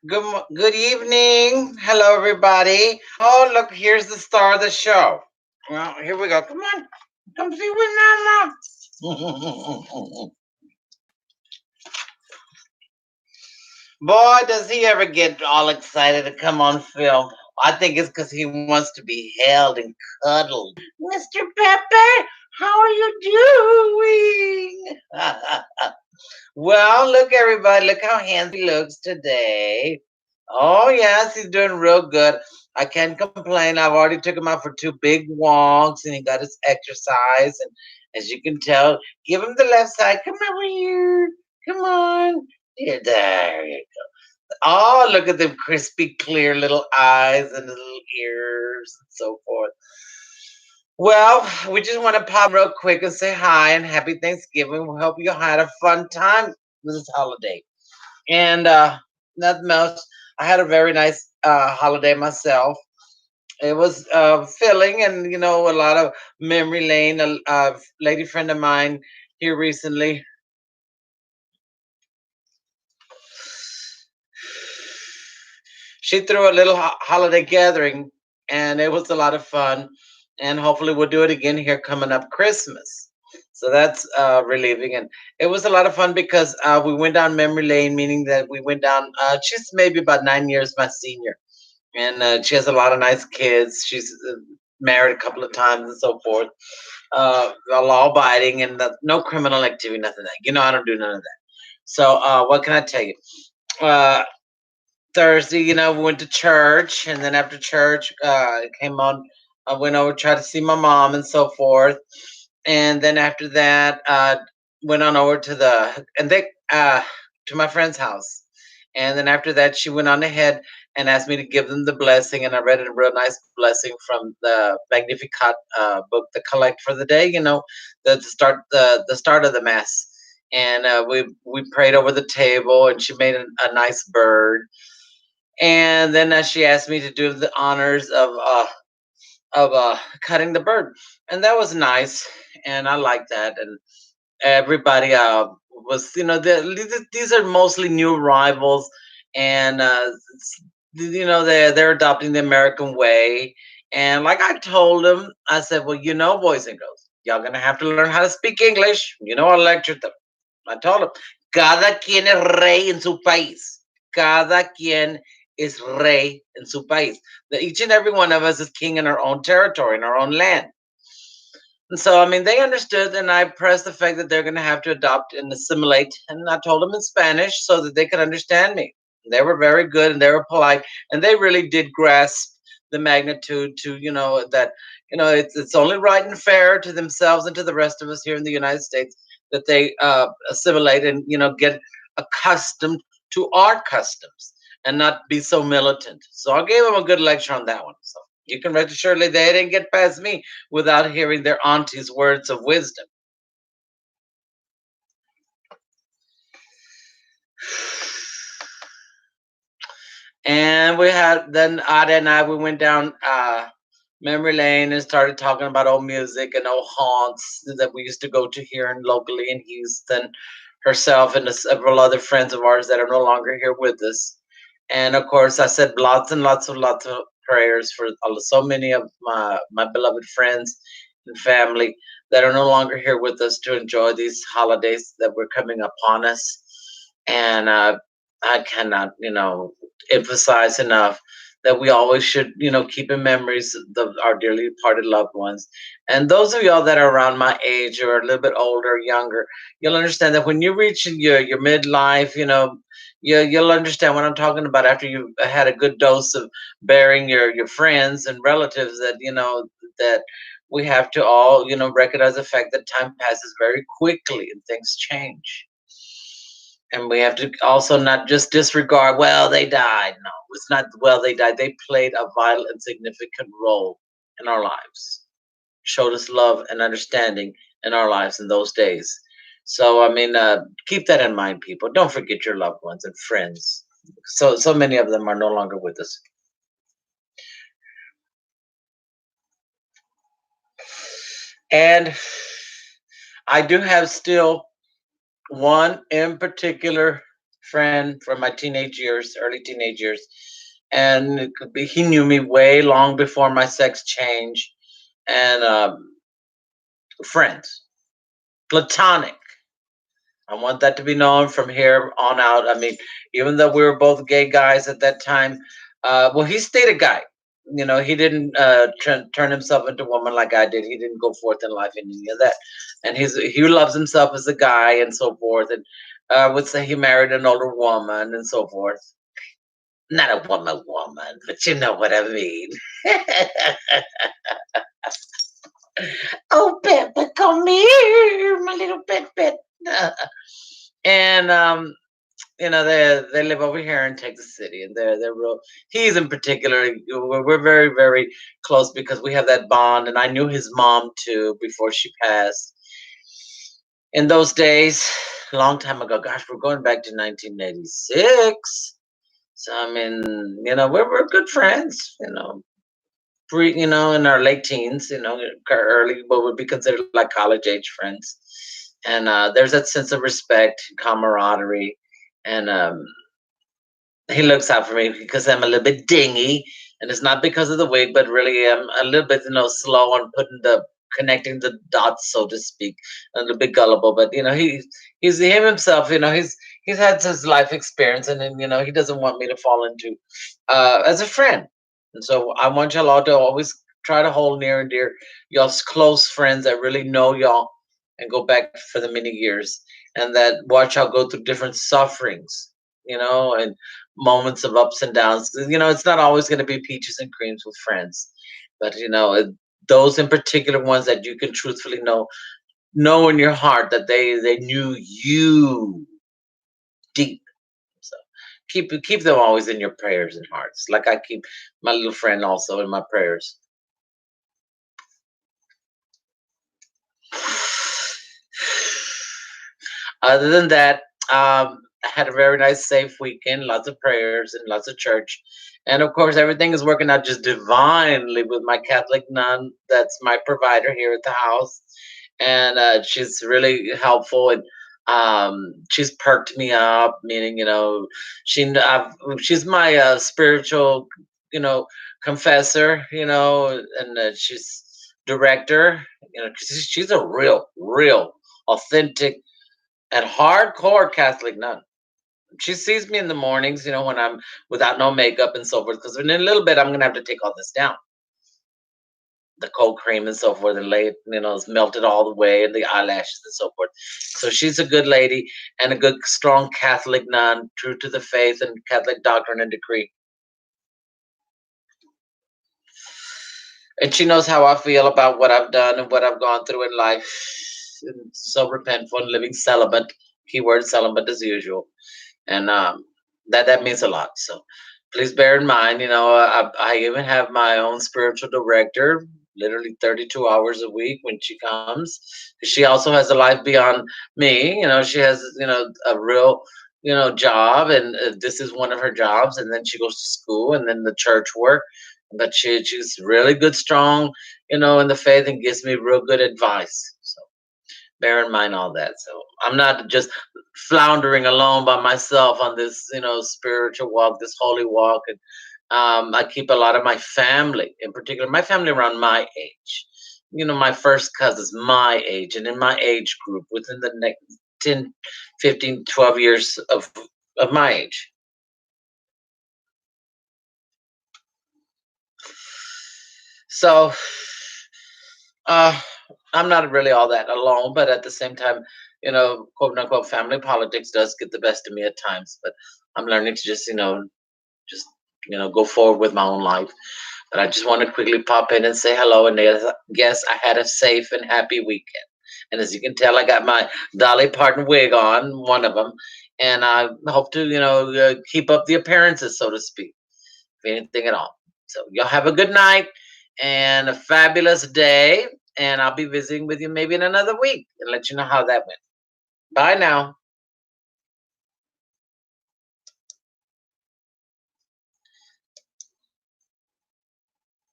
Good evening. Hello, everybody. Oh, look, here's the star of the show. Well, here we go. Come on, come see with Mama. Boy, does he ever get all excited to come on film. I think it's because he wants to be held and cuddled. Mr. Pepper, how are you doing? Well, look, everybody, look how handsome he looks today. Oh, yes, he's doing real good. I can't complain. I've already took him out for two big walks and he got his exercise. And as you can tell, give him the left side. Come over here. Come on. Yeah, there you go. Oh, look at them crispy, clear little eyes and the little ears and so forth. Well, we just want to pop real quick and say hi and happy Thanksgiving. We hope you had a fun time with this holiday. And nothing else. I had a very nice holiday myself. It was filling and, a lot of memory lane. A lady friend of mine here recently, she threw a little holiday gathering and it was a lot of fun. And hopefully we'll do it again here coming up Christmas. So that's relieving. And it was a lot of fun because we went down memory lane, meaning that we went down, she's maybe about 9 years my senior. And she has a lot of nice kids. She's married a couple of times and so forth. Law abiding and no criminal activity, nothing like that. I don't do none of that. So what can I tell you? Uh, Thursday, we went to church, and then after church, came on. I went over tried to see my mom and so forth, and then after that, went on over to to my friend's house, and then after that, she went on ahead and asked me to give them the blessing, and I read a real nice blessing from the Magnificat book, the collect for the day. The start of the mass, and we prayed over the table, and she made a nice bird, and then she asked me to do the honors of cutting the bird, and that was nice, and I like that. And everybody was, these are mostly new arrivals, and they're adopting the American way. And like I told them, I said, well, boys and girls, y'all gonna have to learn how to speak English. I lectured them. I told them, cada quien es rey en su país. Cada quien is rey en su país. That each and every one of us is king in our own territory, in our own land. And so, I mean, they understood, and I pressed the fact that they're going to have to adopt and assimilate. And I told them in Spanish so that they could understand me. They were very good and they were polite, and they really did grasp the magnitude to, that, it's only right and fair to themselves and to the rest of us here in the United States that they assimilate and, get accustomed to our customs and not be so militant. So I gave them a good lecture on that one. So you can rest assured they didn't get past me without hearing their auntie's words of wisdom. And we had then Ada and I we went down memory lane and started talking about old music and old haunts that we used to go to here and locally in Houston. Herself and several other friends of ours that are no longer here with us. And of course, I said lots of prayers for so many of my beloved friends and family that are no longer here with us to enjoy these holidays that were coming upon us. And I cannot, emphasize enough that we always should, keep in memories of our dearly departed loved ones. And those of y'all that are around my age or a little bit older, younger, you'll understand that when you reach your midlife, you'll understand what I'm talking about after you've had a good dose of burying your friends and relatives that, that we have to all, recognize the fact that time passes very quickly and things change. And we have to also not just disregard, well, they died. No, it's not, well, they died. They played a vital and significant role in our lives, showed us love and understanding in our lives in those days. So, I mean, keep that in mind, people. Don't forget your loved ones and friends. So many of them are no longer with us. And I do have still one in particular friend from my teenage years, early teenage years, and it could be he knew me way long before my sex change, and friends, platonic. I want that to be known from here on out. I mean, even though we were both gay guys at that time, well, he stayed a guy. You know, he didn't turn himself into a woman like I did. He didn't go forth in life in any of that. And he loves himself as a guy and so forth. And would say he married an older woman and so forth. Not a woman, but you know what I mean. Oh, Pepper, come here, my little pet. And you know, they live over here in Texas City, and they're real. He's in particular, we're very very close because we have that bond, and I knew his mom too before she passed. In those days, a long time ago, gosh, we're going back to 1986. So I mean, you know, we're good friends. You know, in our late teens, you know, early what would be considered like college age friends. And there's that sense of respect, camaraderie, and he looks out for me because I'm a little bit dingy, and it's not because of the wig, but really I'm a little bit, you know, slow on putting the connecting the dots, so to speak, a little bit gullible. But you know, he's him himself. You know, he's had his life experience, and then you know, he doesn't want me to fall into as a friend. And so I want y'all all to always try to hold near and dear y'all's close friends that really know y'all and go back for the many years, and that watch y'all go through different sufferings, you know, and moments of ups and downs. You know, it's not always going to be peaches and creams with friends, but you know, those in particular ones that you can truthfully know in your heart that they knew you deep. So keep them always in your prayers and hearts. Like I keep my little friend also in my prayers. Other than that, I had a very nice, safe weekend. Lots of prayers and lots of church, and of course, everything is working out just divinely with my Catholic nun. That's my provider here at the house, and she's really helpful, and she's perked me up. Meaning, you know, she's my spiritual, you know, confessor. You know, and she's director. You know, 'cause she's a real, authentic and hardcore Catholic nun. She sees me in the mornings, you know, when I'm without no makeup and so forth. Because in a little bit, I'm gonna have to take all this down, the cold cream and so forth, and lay it, you know, it's melted all the way, and the eyelashes and so forth. So she's a good lady and a good, strong Catholic nun, true to the faith and Catholic doctrine and decree. And she knows how I feel about what I've done and what I've gone through in life. And so repentful and living celibate, keyword celibate as usual. And that means a lot. So please bear in mind, you know, I even have my own spiritual director, literally 32 hours a week when she comes. She also has a life beyond me. You know, she has, you know, a real, you know, job, and this is one of her jobs. And then she goes to school, and then the church work. But she's really good, strong, you know, in the faith, and gives me real good advice. So bear in mind all that. So I'm not just floundering alone by myself on this, you know, spiritual walk, this holy walk. And I keep a lot of my family, in particular, my family around my age. You know, my first cousins, my age, and in my age group within the next 10, 15, 12 years of my age. So uh, I'm not really all that alone, but at the same time, you know, quote unquote, family politics does get the best of me at times. But I'm learning to just, just go forward with my own life. But I just want to quickly pop in and say hello, and yes, I had a safe and happy weekend. And as you can tell, I got my Dolly Parton wig on, one of them, and I hope to, keep up the appearances, so to speak, if anything at all. So y'all have a good night and a fabulous day, and I'll be visiting with you maybe in another week and let you know how that went. Bye now.